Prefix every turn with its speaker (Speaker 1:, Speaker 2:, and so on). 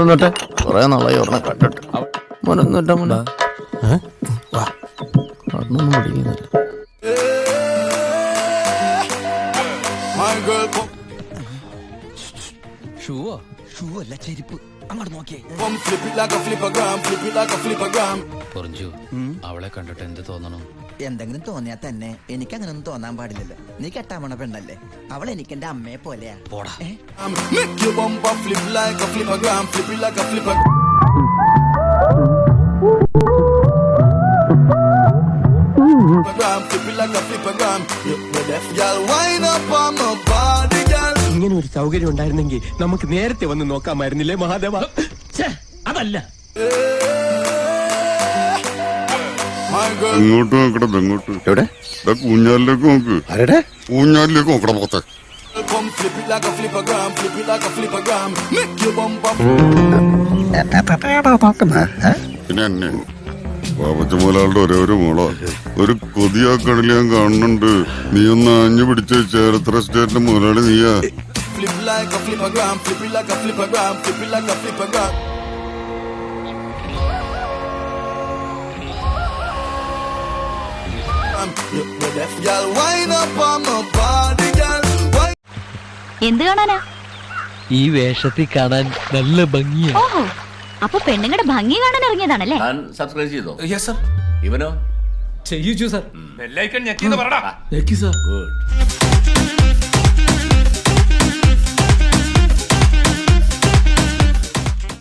Speaker 1: എന്നിട്ട് കൊറേ നാളായി ഒരെണ്ണം കണ്ടിട്ട് മോനൊന്നിട്ട മോനെ കണ്ണൊന്നും പിടിക്കുന്നില്ല.
Speaker 2: അവളെ കണ്ടിട്ട് എന്ത് തോന്നണം?
Speaker 3: എന്തെങ്കിലും തോന്നിയാ തന്നെ എനിക്ക് അങ്ങനൊന്നും തോന്നാൻ പാടില്ലല്ലോ. നീ കെട്ടാമണ പെണ്ണല്ലേ, അവൾ എനിക്ക് എന്റെ അമ്മയെ പോലെയാ.
Speaker 2: പോടാ.
Speaker 4: ഇങ്ങനെ ഒരു സൗകര്യം ഉണ്ടായിരുന്നെങ്കിൽ നമുക്ക് നേരത്തെ വന്ന് നോക്കാമായിരുന്നില്ലേ മഹാദേവ? അതല്ല,
Speaker 5: ഇങ്ങോട്ട് നോക്കട്ടെ, ഇങ്ങോട്ട് എവിടെ ഊഞ്ഞാലിലേക്ക് നോക്ക്. ആരുടെ ഊഞ്ഞാലിലേക്ക് നോക്കട പോത്തെ. പിന്നെ എന്നെ ബാബച്ച മുതലാളുടെ ഒരേ മോളോ ഒരു കൊതിയാക്കണില്ല ഞാൻ കാണുന്നുണ്ട്. നീ ഒന്ന് ആഞ്ഞു പിടിച്ച ചേരത്ര സ്റ്റേറ്റിന്റെ മുതലാളി നീയാ.
Speaker 6: എന്ത് കാണാനാ?
Speaker 7: ഈ വേഷത്തിൽ കാണാൻ നല്ല ഭംഗിയാ.
Speaker 6: ഓഹോ, അപ്പൊ പെണ്ണുങ്ങളുടെ ഭംഗി കാണാൻ ഇറങ്ങിയതാണല്ലേ?
Speaker 8: സബ്സ്ക്രൈബ് ചെയ്തോ?
Speaker 2: Yes sir.
Speaker 8: ഇവനോ?
Speaker 7: ചെയ്യിച്ചു സാർ.
Speaker 2: ബെല്ലൈക്കൺ ഞെക്കിന്ന് പറടാ.
Speaker 7: ഞെക്കി സാർ.
Speaker 8: ഗുഡ്.